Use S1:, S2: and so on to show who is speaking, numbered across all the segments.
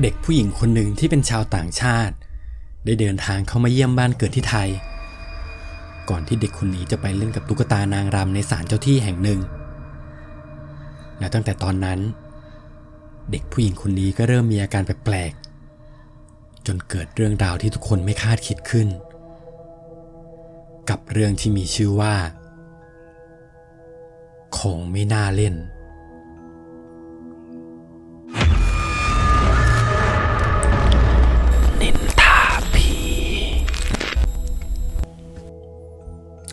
S1: เด็กผู้หญิงคนหนึ่งที่เป็นชาวต่างชาติได้เดินทางเข้ามาเยี่ยมบ้านเกิดที่ไทยก่อนที่เด็กคนนี้จะไปเล่นกับตุ๊กตานางรำในศาลเจ้าที่แห่งหนึ่งและตั้งแต่ตอนนั้นเด็กผู้หญิงคนนี้ก็เริ่มมีอาการแปลกๆจนเกิดเรื่องราวที่ทุกคนไม่คาดคิดขึ้นกับเรื่องที่มีชื่อว่าของไม่น่าเล่นนินทาผี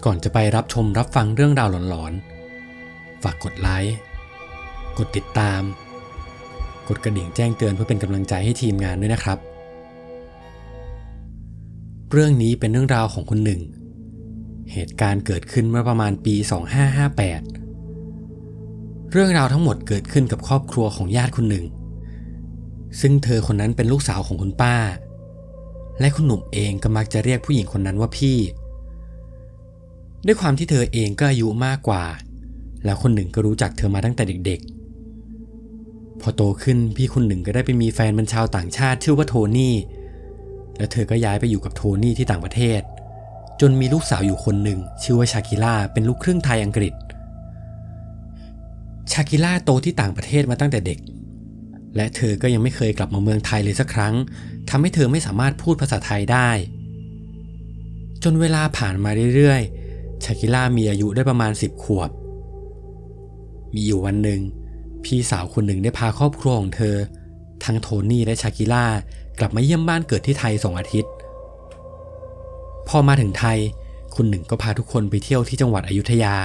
S1: ก่อนจะไปรับชมรับฟังเรื่องราวหลอนๆฝากกดไลค์กดติดตามกดกระดิ่งแจ้งเตือนเพื่อเป็นกำลังใจให้ทีมงานด้วยนะครับเรื่องนี้เป็นเรื่องราวของคนหนึ่งเหตุการณ์เกิดขึ้นเมื่อประมาณปี 2558 เรื่องราวทั้งหมดเกิดขึ้นกับครอบครัวของญาติคนหนึ่งซึ่งเธอคนนั้นเป็นลูกสาวของคุณป้าและคุณหนุ่มเองก็มักจะเรียกผู้หญิงคนนั้นว่าพี่ด้วยความที่เธอเองก็อายุมากกว่าแล้วคนหนึ่งก็รู้จักเธอมาตั้งแต่เด็กๆพอโตขึ้นพี่คนหนึ่งก็ได้ไปมีแฟนเป็นชาวต่างชาติชื่อว่าโทนี่และเธอก็ย้ายไปอยู่กับโทนี่ที่ต่างประเทศจนมีลูกสาวอยู่คนหนึ่งชื่อว่าชาคิล่าเป็นลูกครึ่งไทยอังกฤษชาคิล่าโตที่ต่างประเทศมาตั้งแต่เด็กและเธอก็ยังไม่เคยกลับมาเมืองไทยเลยสักครั้งทำให้เธอไม่สามารถพูดภาษาไทยได้จนเวลาผ่านมาเรื่อยๆชาคิล่ามีอายุได้ประมาณ10 ขวบมีอยู่วันหนึ่งพี่สาวคนหนึ่งได้พาครอบครัวของเธอทั้งโทนี่และชาคิล่ากลับมาเยี่ยมบ้านเกิดที่ไทย2 อาทิตย์พอมาถึงไทยคุณหนึ่งก็พาทุกคนไปเที่ยวที่จังหวัดอยุธยา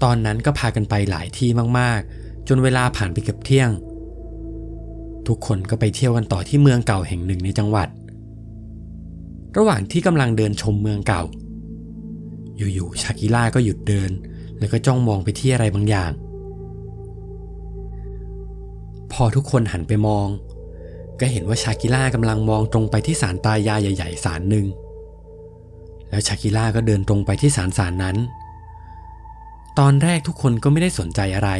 S1: ตอนนั้นก็พากันไปหลายที่มากๆจนเวลาผ่านไปเกือบเที่ยงทุกคนก็ไปเที่ยวกันต่อที่เมืองเก่าแห่งหนึ่งในจังหวัดระหว่างที่กำลังเดินชมเมืองเก่าอยู่ๆชาคิล่าก็หยุดเดินแล้วก็จ้องมองไปที่อะไรบางอย่างพอทุกคนหันไปมองก็เห็นว่าชาคิล่ากำลังมองตรงไปที่ศาลตายายใหญ่ๆศาลหนึ่งแล้วชาคิล่าก็เดินตรงไปที่ศาลนั้นตอนแรกทุกคนก็ไม่ได้สนใจอะไร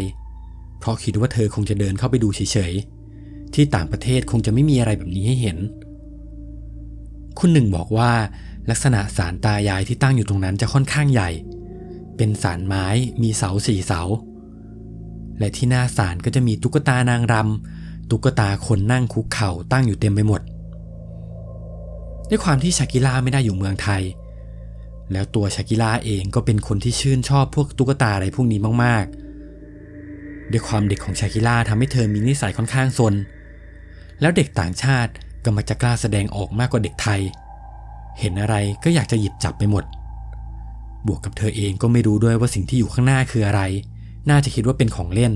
S1: เพราะคิดว่าเธอคงจะเดินเข้าไปดูเฉยๆที่ต่างประเทศคงจะไม่มีอะไรแบบนี้ให้เห็นคุณหนึ่งบอกว่าลักษณะศาลตายายที่ตั้งอยู่ตรงนั้นจะค่อนข้างใหญ่เป็นศาลไม้มีเสา4 เสาและที่หน้าศาลก็จะมีตุ๊กตานางรำตุ๊กตาคนนั่งคุกเข่าตั้งอยู่เต็มไปหมดด้วยความที่ชาคิล่าไม่ได้อยู่เมืองไทยแล้วตัวชาคิล่าเองก็เป็นคนที่ชื่นชอบพวกตุ๊กตาอะไรพวกนี้มากๆด้วยความเด็กของชาคิล่าทำให้เธอมีนิสัยค่อนข้างซนแล้วเด็กต่างชาติก็มักจะกล้าแสดงออกมากกว่าเด็กไทยเห็นอะไรก็อยากจะหยิบจับไปหมดบวกกับเธอเองก็ไม่รู้ด้วยว่าสิ่งที่อยู่ข้างหน้าคืออะไรน่าจะคิดว่าเป็นของเล่น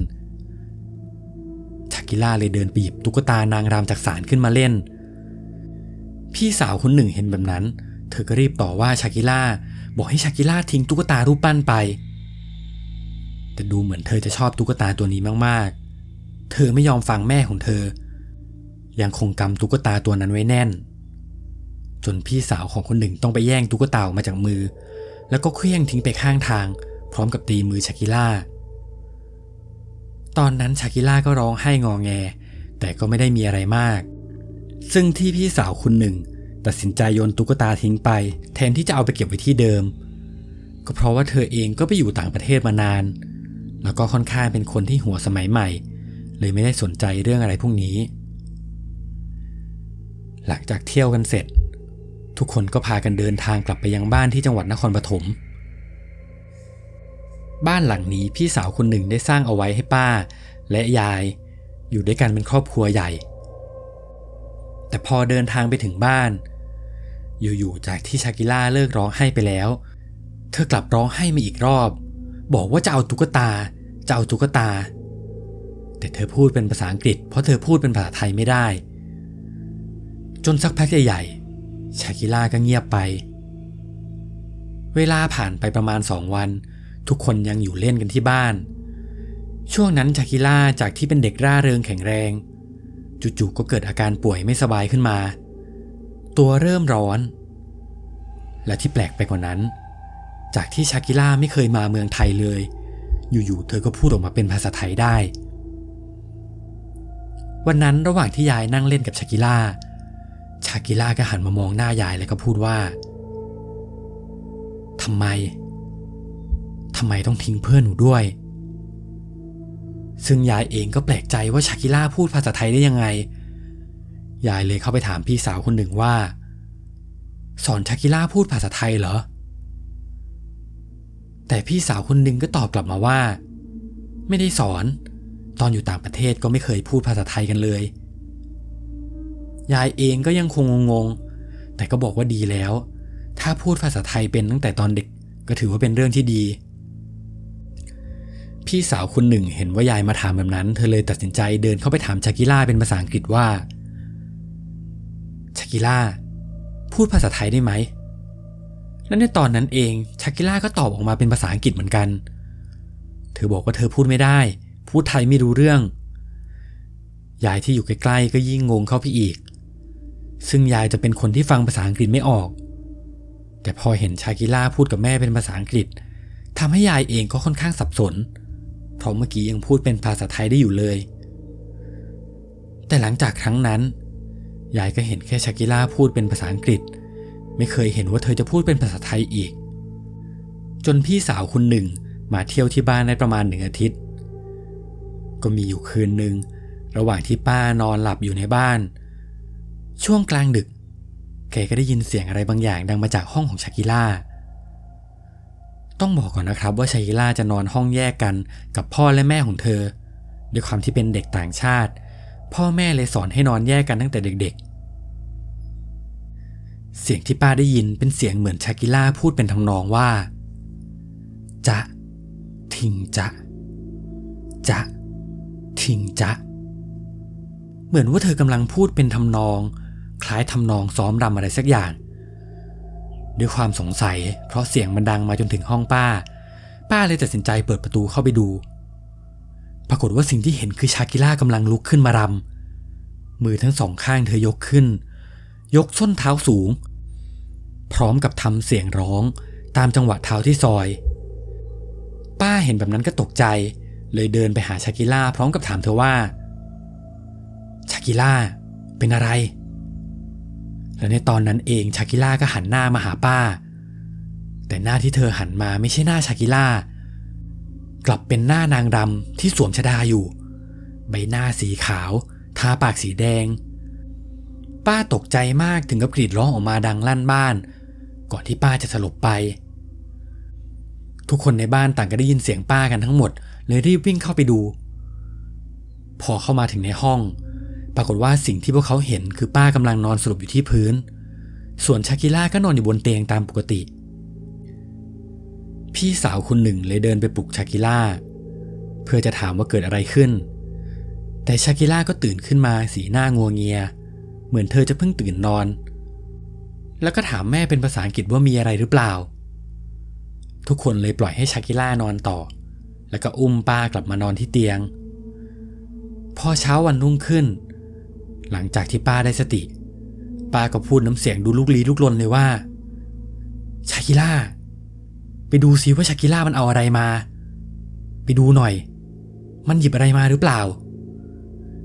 S1: ชาคิล่าเลยเดินไปหยิบตุ๊กตานางรำจากศาลขึ้นมาเล่นพี่สาวคนหนึ่งเห็นแบบนั้นเธอก็รีบต่อว่าชาคิล่าบอกให้ชาคิล่าทิ้งตุ๊กตารูปปั้นไปแต่ดูเหมือนเธอจะชอบตุ๊กตาตัวนี้มากๆเธอไม่ยอมฟังแม่ของเธอยังคงกำตุ๊กตาตัวนั้นไว้แน่นจนพี่สาวของคนหนึ่งต้องไปแย่งตุ๊กตาออกมาจากมือแล้วก็เคลื่องทิ้งไปข้างทางพร้อมกับตีมือชาคิล่าตอนนั้นชาคิล่าก็ร้องไห้งอแงแต่ก็ไม่ได้มีอะไรมากซึ่งที่พี่สาวคนหนึ่งตัดสินใจโยนตุ๊กตาทิ้งไปแทนที่จะเอาไปเก็บไว้ที่เดิมก็เพราะว่าเธอเองก็ไปอยู่ต่างประเทศมานานแล้วก็ค่อนข้างเป็นคนที่หัวสมัยใหม่เลยไม่ได้สนใจเรื่องอะไรพวกนี้หลังจากเที่ยวกันเสร็จทุกคนก็พากันเดินทางกลับไปยังบ้านที่จังหวัดนครปฐมบ้านหลังนี้พี่สาวคนหนึ่งได้สร้างเอาไว้ให้ป้าและยายอยู่ด้วยกันเป็นครอบครัวใหญ่แต่พอเดินทางไปถึงบ้านอยู่ๆจากที่ชาคิล่าเลิกร้องไห้ไปแล้วเธอกลับร้องไห้มาอีกรอบบอกว่าจะเอาตุ๊กตาแต่เธอพูดเป็นภาษาอังกฤษเพราะเธอพูดเป็นภาษาไทยไม่ได้จนสักพักใหญ่ๆชาคิล่าก็เงียบไปเวลาผ่านไปประมาณ2 วันทุกคนยังอยู่เล่นกันที่บ้านช่วงนั้นชาคิล่าจากที่เป็นเด็กร่าเริงแข็งแรงจู่ๆก็เกิดอาการป่วยไม่สบายขึ้นมาตัวเริ่มร้อนและที่แปลกไปกว่านั้นจากที่ชาคิล่าไม่เคยมาเมืองไทยเลยอยู่ๆเธอก็พูดออกมาเป็นภาษาไทยได้ วันนั้นระหว่างที่ยายนั่งเล่นกับชากิล่าก็หันมามองหน้ายายแล้วก็พูดว่าทำไมต้องทิ้งเพื่อนหนูด้วยซึ่งยายเองก็แปลกใจว่าชากิล่าพูดภาษาไทยได้ยังไงยายเลยเข้าไปถามพี่สาวคนหนึ่งว่าสอนชากิล่าพูดภาษาไทยเหรอแต่พี่สาวคนหนึ่งก็ตอบกลับมาว่าไม่ได้สอนตอนอยู่ต่างประเทศก็ไม่เคยพูดภาษาไทยกันเลยยายเองก็ยังคงงงๆแต่ก็บอกว่าดีแล้วถ้าพูดภาษาไทยเป็นตั้งแต่ตอนเด็กก็ถือว่าเป็นเรื่องที่ดีพี่สาวคนหนึ่งเห็นว่ายายมาถามแบบนั้นเธอเลยตัดสินใจเดินเข้าไปถามชากิล่าเป็นภาษาอังกฤษว่าชากิล่าพูดภาษาไทยได้ไหมและในตอนนั้นเองชากิล่าก็ตอบออกมาเป็นภาษาอังกฤษเหมือนกันเธอบอกว่าเธอพูดไม่ได้พูดไทยไม่รู้เรื่องยายที่อยู่ใกล้ๆก็ยิ่งงงเข้าไปอีกซึ่งยายจะเป็นคนที่ฟังภาษาอังกฤษไม่ออกแต่พอเห็นชากิล่าพูดกับแม่เป็นภาษาอังกฤษทำให้ยายเองก็ค่อนข้างสับสนเพราะเมื่อกี้ยังพูดเป็นภาษาไทยได้อยู่เลยแต่หลังจากครั้งนั้นยายก็เห็นแค่ชากิล่าพูดเป็นภาษาอังกฤษไม่เคยเห็นว่าเธอจะพูดเป็นภาษาไทยอีกจนพี่สาวคนหนึ่งมาเที่ยวที่บ้านได้ประมาณ1 อาทิตย์ก็มีอยู่คืนหนึ่งระหว่างที่ป้านอนหลับอยู่ในบ้านช่วงกลางดึกแกก็ได้ยินเสียงอะไรบางอย่างดังมาจากห้องของชากิล่าต้องบอกก่อนนะครับว่าชากิล่าจะนอนห้องแยกกันกับพ่อและแม่ของเธอด้วยความที่เป็นเด็กต่างชาติพ่อแม่เลยสอนให้นอนแยกกันตั้งแต่เด็กๆเสียงที่ป้าได้ยินเป็นเสียงเหมือนชากิล่าพูดเป็นทำนองว่าจะทิ้งจะทิ้งจะเหมือนว่าเธอกำลังพูดเป็นทำนองคล้ายทำนองซ้อมรำอะไรสักอย่างด้วยความสงสัยเพราะเสียงมันดังมาจนถึงห้องป้าเลยตัดสินใจเปิดประตูเข้าไปดูปรากฏว่าสิ่งที่เห็นคือชากิล่ากำลังลุกขึ้นมารำมือทั้งสองข้างเธอยกขึ้นยกส้นเท้าสูงพร้อมกับทำเสียงร้องตามจังหวะเท้าที่ซอยป้าเห็นแบบนั้นก็ตกใจเลยเดินไปหาชากิล่าพร้อมกับถามเธอว่าชากิล่าเป็นอะไรและในตอนนั้นเองชากิล่าก็หันหน้ามาหาป้าแต่หน้าที่เธอหันมาไม่ใช่หน้าชากิล่ากลับเป็นหน้านางรำที่สวมชฎาอยู่ใบหน้าสีขาวทาปากสีแดงป้าตกใจมากถึงกับกรีดร้องออกมาดังลั่นบ้านก่อนที่ป้าจะสลบไปทุกคนในบ้านต่างก็ได้ยินเสียงป้ากันทั้งหมดเลยรีบวิ่งเข้าไปดูพอเข้ามาถึงในห้องปรากฏว่าสิ่งที่พวกเขาเห็นคือป้ากำลังนอนสลบอยู่ที่พื้นส่วนชากิล่าก็นอนอยู่บนเตียงตามปกติพี่สาวคนหนึ่งเลยเดินไปปลุกชากิล่าเพื่อจะถามว่าเกิดอะไรขึ้นแต่ชากิล่าก็ตื่นขึ้นมาสีหน้างัวเงียเหมือนเธอจะเพิ่งตื่นนอนแล้วก็ถามแม่เป็นภาษาอังกฤษว่ามีอะไรหรือเปล่าทุกคนเลยปล่อยให้ชากิล่านอนต่อแล้วก็อุ้มป้ากลับมานอนที่เตียงพอเช้าวันรุ่งขึ้นหลังจากที่ป้าได้สติป้าก็พูดน้ำเสียงดูลุกลี้ลุกลนเลยว่าชากิล่าไปดูซิว่าชากิล่ามันเอาอะไรมาไปดูหน่อยมันหยิบอะไรมาหรือเปล่า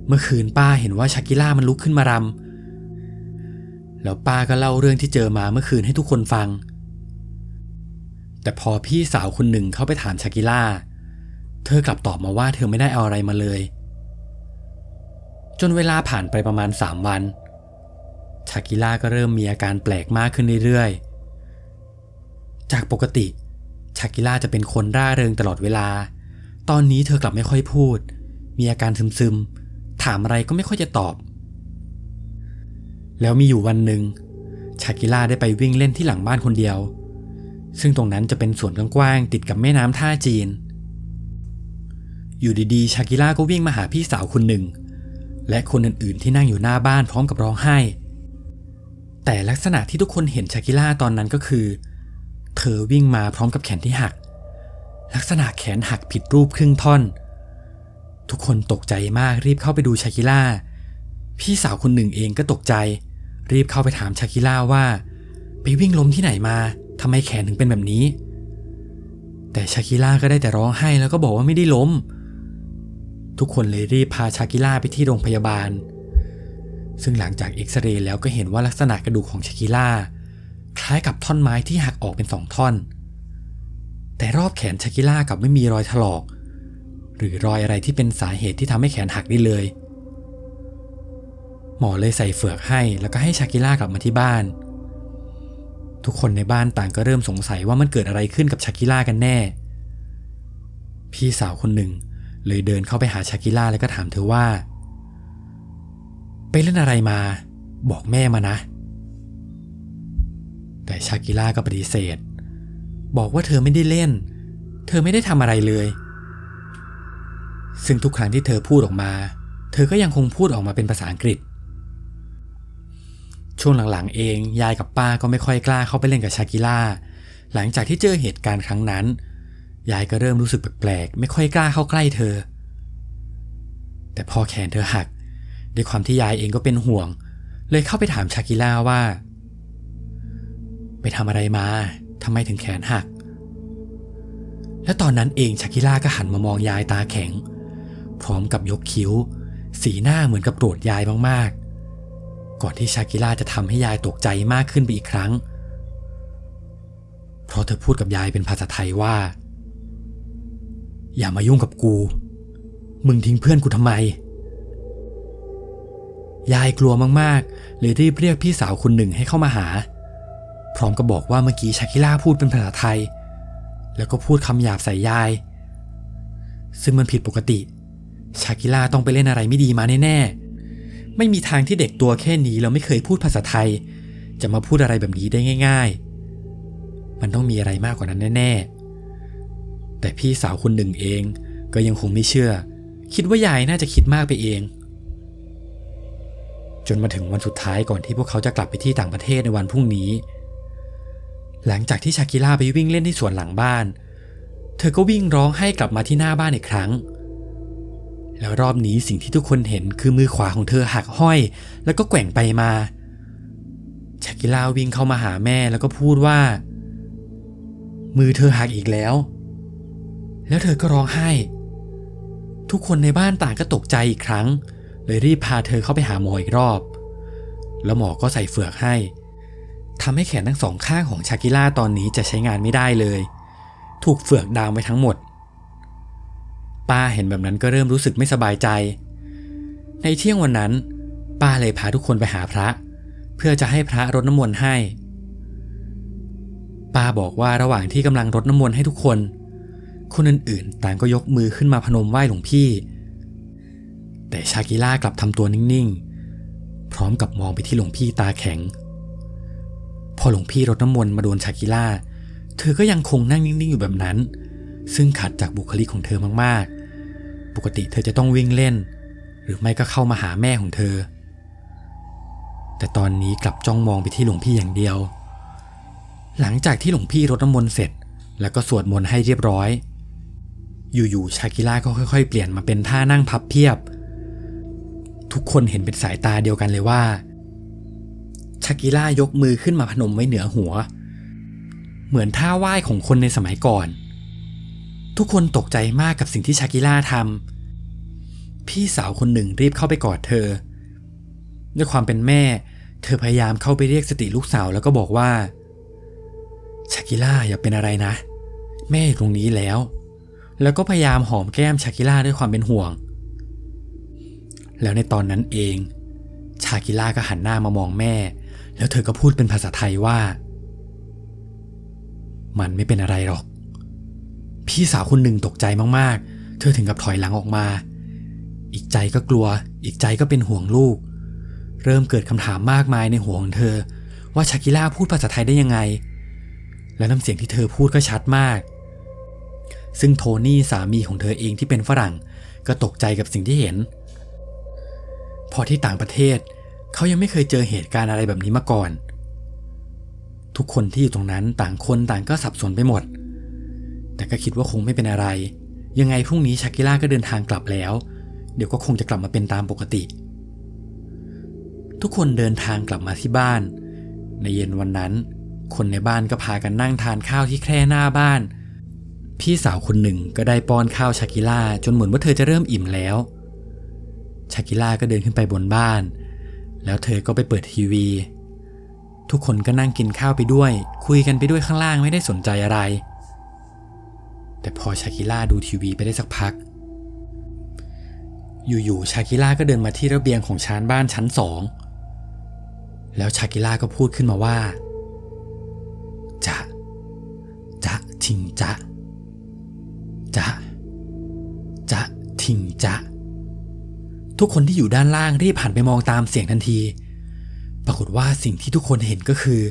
S1: เมื่อคืนป้าเห็นว่าชากิล่ามันลุกขึ้นมารำแล้วป้าก็เล่าเรื่องที่เจอมาเมื่อคืนให้ทุกคนฟังแต่พอพี่สาวคนหนึ่งเข้าไปถามชากิล่าเธอกลับตอบมาว่าเธอไม่ได้เอาอะไรมาเลยจนเวลาผ่านไปประมาณ3 วันชากิล่าก็เริ่มมีอาการแปลกมากขึ้นเรื่อยๆจากปกติชากิล่าจะเป็นคนร่าเริงตลอดเวลาตอนนี้เธอกลับไม่ค่อยพูดมีอาการซึมๆถามอะไรก็ไม่ค่อยจะตอบแล้วมีอยู่วันหนึ่งชากิล่าได้ไปวิ่งเล่นที่หลังบ้านคนเดียวซึ่งตรงนั้นจะเป็นสวนกว้างๆติดกับแม่น้ำท่าจีนอยู่ดีๆชากิล่าก็วิ่งมาหาพี่สาวคนหนึ่งและคนอื่นๆที่นั่งอยู่หน้าบ้านพร้อมกับร้องไห้แต่ลักษณะที่ทุกคนเห็นชากิล่าตอนนั้นก็คือเธอวิ่งมาพร้อมกับแขนที่หักลักษณะแขนหักผิดรูปครึ่งท่อนทุกคนตกใจมากรีบเข้าไปดูชากิล่าพี่สาวคนหนึ่งเองก็ตกใจรีบเข้าไปถามชากิล่าว่าไปวิ่งล้มที่ไหนมาทำไมแขนถึงเป็นแบบนี้แต่ชากิล่าก็ได้แต่ร้องไห้แล้วก็บอกว่าไม่ได้ล้ม ทุกคนเลยรีบพาชากิล่าไปที่โรงพยาบาลซึ่งหลังจากเอ็กซเรย์แล้วก็เห็นว่าลักษณะกระดูกของชากิล่าคล้ายกับท่อนไม้ที่หักออกเป็น2 ท่อนแต่รอบแขนชากิล่ากลับไม่มีรอยถลอกหรือรอยอะไรที่เป็นสาเหตุที่ทำให้แขนหักได้เลยหมอเลยใส่เฝือกให้แล้วก็ให้ชากิล่ากลับมาที่บ้านทุกคนในบ้านต่างก็เริ่มสงสัยว่ามันเกิดอะไรขึ้นกับชากิล่ากันแน่พี่สาวคนหนึ่งเลยเดินเข้าไปหาชากิล่าแล้วก็ถามเธอว่าไปเล่นอะไรมาบอกแม่มานะแต่ชากิล่าก็ปฏิเสธบอกว่าเธอไม่ได้เล่นเธอไม่ได้ทำอะไรเลยซึ่งทุกครั้งที่เธอพูดออกมาเธอก็ยังคงพูดออกมาเป็นภาษาอังกฤษช่วงหลังๆเองยายกับป้าก็ไม่ค่อยกล้าเข้าไปเล่นกับชากิล่าหลังจากที่เจอเหตุการณ์ครั้งนั้นยายก็เริ่มรู้สึกแปลกๆไม่ค่อยกล้าเข้าใกล้เธอแต่พอแขนเธอหักด้วยความที่ยายเองก็เป็นห่วงเลยเข้าไปถามชากิล่าว่าไปทำอะไรมาทำไมถึงแขนหักและตอนนั้นเองชากิล่าก็หันมามองยายตาแข็งพร้อมกับยกคิ้วสีหน้าเหมือนกับโกรธยายมากๆก่อนที่ชากิล่าจะทำให้ยายตกใจมากขึ้นไปอีกครั้งเพราะเธอพูดกับยายเป็นภาษาไทยว่าอย่ามายุ่งกับกูมึงทิ้งเพื่อนกูทำไมยายกลัวมากๆเลยรีบเรียกพี่สาวคนหนึ่งให้เข้ามาหาพร้อมกับบอกว่าเมื่อกี้ชากิล่าพูดเป็นภาษาไทยแล้วก็พูดคำหยาบใส่ยายซึ่งมันผิดปกติชากิล่าต้องไปเล่นอะไรไม่ดีมาแน่ๆไม่มีทางที่เด็กตัวแค่นี้แล้วไม่เคยพูดภาษาไทยจะมาพูดอะไรแบบนี้ได้ง่ายๆมันต้องมีอะไรมากกว่านั้นแน่ๆแต่พี่สาวคนหนึ่งเองก็ยังคงไม่เชื่อคิดว่ายายน่าจะคิดมากไปเองจนมาถึงวันสุดท้ายก่อนที่พวกเขาจะกลับไปที่ต่างประเทศในวันพรุ่งนี้หลังจากที่ชากิล่าไปวิ่งเล่นที่สวนหลังบ้านเธอก็วิ่งร้องไห้กลับมาที่หน้าบ้านอีกครั้งแล้วรอบนี้สิ่งที่ทุกคนเห็นคือมือขวาของเธอหักห้อยแล้วก็แกว่งไปมาชากิล่าวิ่งเข้ามาหาแม่แล้วก็พูดว่ามือเธอหักอีกแล้วเธอก็ร้องไห้ทุกคนในบ้านต่างก็ตกใจอีกครั้งเลยรีบพาเธอเข้าไปหาหมออีกรอบแล้วหมอก็ใส่เฝือกให้ทำให้แขนทั้ง2 ข้างของชากิล่าตอนนี้จะใช้งานไม่ได้เลยถูกเฝือกดามไว้ทั้งหมดป้าเห็นแบบนั้นก็เริ่มรู้สึกไม่สบายใจในเที่ยงวันนั้นป้าเลยพาทุกคนไปหาพระเพื่อจะให้พระรดน้ำมนต์ให้ป้าบอกว่าระหว่างที่กำลังรดน้ำมนต์ให้ทุกคนอื่นๆต่างก็ยกมือขึ้นมาพนมไหว้หลวงพี่แต่ชากิล่ากลับทำตัวนิ่งๆพร้อมกับมองไปที่หลวงพี่ตาแข็งพอหลวงพี่รดน้ำมนต์มาโดนชากิล่าเธอก็ยังคงนั่งนิ่งๆอยู่แบบนั้นซึ่งขัดจากบุคลิกของเธอมากๆปกติเธอจะต้องวิ่งเล่นหรือไม่ก็เข้ามาหาแม่ของเธอแต่ตอนนี้กลับจ้องมองไปที่หลวงพี่อย่างเดียวหลังจากที่หลวงพี่รดน้ำมนต์เสร็จแล้วก็สวดมนต์ให้เรียบร้อยอยู่ๆชากิล่าก็ค่อยๆเปลี่ยนมาเป็นท่านั่งพับเพียบทุกคนเห็นเป็นสายตาเดียวกันเลยว่าชากิล่ายกมือขึ้นมาพนมไว้เหนือหัวเหมือนท่าไหว้ของคนในสมัยก่อนทุกคนตกใจมากกับสิ่งที่ชากิล่าทำพี่สาวคนหนึ่งรีบเข้าไปกอดเธอด้วยความเป็นแม่เธอพยายามเข้าไปเรียกสติลูกสาวแล้วก็บอกว่าชากิล่าอย่าเป็นอะไรนะแม่อยู่ตรงนี้แล้วก็พยายามหอมแก้มชากิล่าด้วยความเป็นห่วงแล้วในตอนนั้นเองชากิล่าก็หันหน้ามามองแม่แล้วเธอก็พูดเป็นภาษาไทยว่ามันไม่เป็นอะไรหรอกพี่สาวคนหนึ่งตกใจมากๆเธอถึงกับถอยหลังออกมาอีกใจก็กลัวอีกใจก็เป็นห่วงลูกเริ่มเกิดคำถามมากมายในหัวของเธอว่าชากิล่าพูดภาษาไทยได้ยังไงและน้ำเสียงที่เธอพูดก็ชัดมากซึ่งโทนี่สามีของเธอเองที่เป็นฝรั่งก็ตกใจกับสิ่งที่เห็นพอที่ต่างประเทศเขายังไม่เคยเจอเหตุการณ์อะไรแบบนี้มาก่อนทุกคนที่อยู่ตรงนั้นต่างคนต่างก็สับสนไปหมดแต่ก็คิดว่าคงไม่เป็นอะไรยังไงพรุ่งนี้ชากิล่าก็เดินทางกลับแล้วเดี๋ยวก็คงจะกลับมาเป็นตามปกติทุกคนเดินทางกลับมาที่บ้านในเย็นวันนั้นคนในบ้านก็พากันนั่งทานข้าวที่แคร่หน้าบ้าน พี่สาวคนหนึ่งก็ได้ป้อนข้าวชากิล่าจนเหมือนว่าเธอจะเริ่มอิ่มแล้วชากิล่าก็เดินขึ้นไปบนบ้านแล้วเธอก็ไปเปิดทีวีทุกคนก็นั่งกินข้าวไปด้วยคุยกันไปด้วยข้างล่างไม่ได้สนใจอะไรแต่พอชากิล่าดูทีวีไปได้สักพักอยู่ๆชากิล่าก็เดินมาที่ระเบียงของชานบ้านชั้น2แล้วชากิล่าก็พูดขึ้นมาว่าจะทิงจะทิงจะทุกคนที่อยู่ด้านล่างรีบหันไปมองตามเสียงทันทีปรากฏว่าสิ่งที่ทุกคนเห็นก็คือ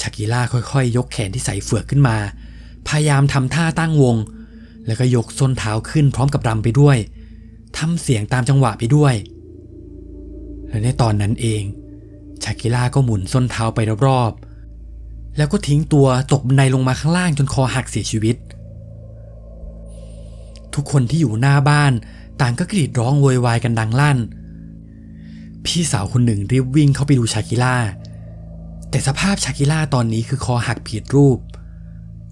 S1: ชากิล่าค่อยๆยกแขนที่ใส่เฟือกขึ้นมาพยายามทำท่าตั้งวงแล้วก็ยกส้นเท้าขึ้นพร้อมกับรำไปด้วยทำเสียงตามจังหวะไปด้วยและในตอนนั้นเองชากิล่าก็หมุนส้นเท้าไปรอบๆแล้วก็ทิ้งตัวตกบันไดลงมาข้างล่างจนคอหักเสียชีวิตทุกคนที่อยู่หน้าบ้านต่างก็กรีดร้องโวยวายกันดังลั่นพี่สาวคนหนึ่งรีบวิ่งเข้าไปดูชากิล่าแต่สภาพชากิล่าตอนนี้คือคอหักผิดรูป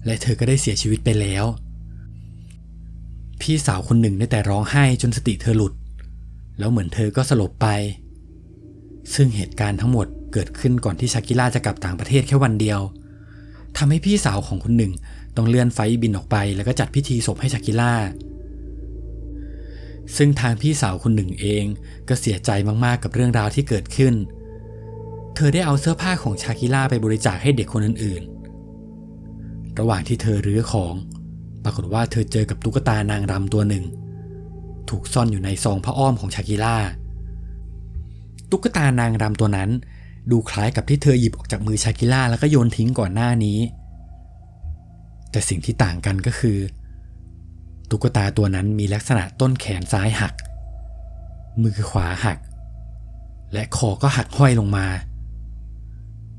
S1: และเธอก็ได้เสียชีวิตไปแล้วพี่สาวคนหนึ่งได้แต่ร้องไห้จนสติเธอหลุดแล้วเหมือนเธอก็สลบไปซึ่งเหตุการณ์ทั้งหมดเกิดขึ้นก่อนที่ชากิล่าจะกลับต่างประเทศแค่วันเดียวทำให้พี่สาวของคนหนึ่งต้องเลื่อนไฟล์บินออกไปแล้วก็จัดพิธีศพให้ชากิล่าซึ่งทางพี่สาวคนหนึ่งเองก็เสียใจมากๆกับเรื่องราวที่เกิดขึ้นเธอได้เอาเสื้อผ้าของชากิล่าไปบริจาคให้เด็กคนอื่นๆระหว่างที่เธอรื้อของปรากฏว่าเธอเจอกับตุ๊กตานางรำตัวหนึ่งถูกซ่อนอยู่ในซองผ้าอ้อมของชากิล่าตุ๊กตานางรำตัวนั้นดูคล้ายกับที่เธอหยิบออกจากมือชากิล่าแล้วก็โยนทิ้งก่อนหน้านี้แต่สิ่งที่ต่างกันก็คือตุ๊กตาตัวนั้นมีลักษณะต้นแขนซ้ายหักมือขวาหักและคอก็หักห้อยลงมา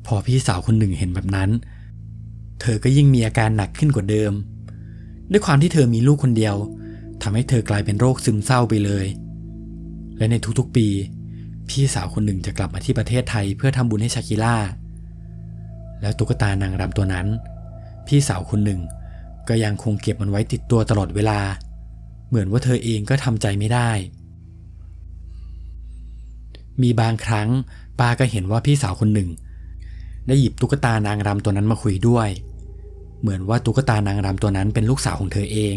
S1: พอพี่สาวคนหนึ่งเห็นแบบนั้นเธอก็ยิ่งมีอาการหนักขึ้นกว่าเดิมด้วยความที่เธอมีลูกคนเดียวทำให้เธอกลายเป็นโรคซึมเศร้าไปเลยและในทุกๆปีพี่สาวคนหนึ่งจะกลับมาที่ประเทศไทยเพื่อทำบุญให้ชากิล่าแล้วตุ๊กตานางรำตัวนั้นพี่สาวคนหนึ่งก็ยังคงเก็บมันไว้ติดตัวตลอดเวลาเหมือนว่าเธอเองก็ทำใจไม่ได้มีบางครั้งป้าก็เห็นว่าพี่สาวคนหนึ่งได้หยิบตุ๊กตานางรำตัวนั้นมาคุยด้วยเหมือนว่าตุ๊กตานางรำตัวนั้นเป็นลูกสาวของเธอเอง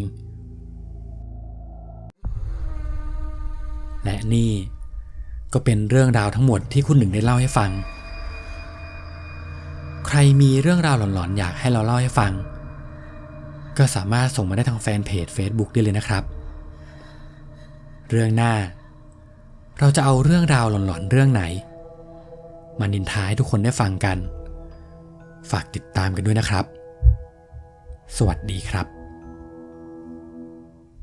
S1: และนี่ก็เป็นเรื่องราวทั้งหมดที่คุณหนึ่งได้เล่าให้ฟังใครมีเรื่องราวหลอนๆอยากให้เราเล่าให้ฟังก็สามารถส่งมาได้ทางแฟนเพจ Facebook ได้เลยนะครับเรื่องหน้าเราจะเอาเรื่องราวหลอนๆเรื่องไหนมานินทาให้ทุกคนได้ฟังกันฝากติดตามกันด้วยนะครับสวัสดีครับ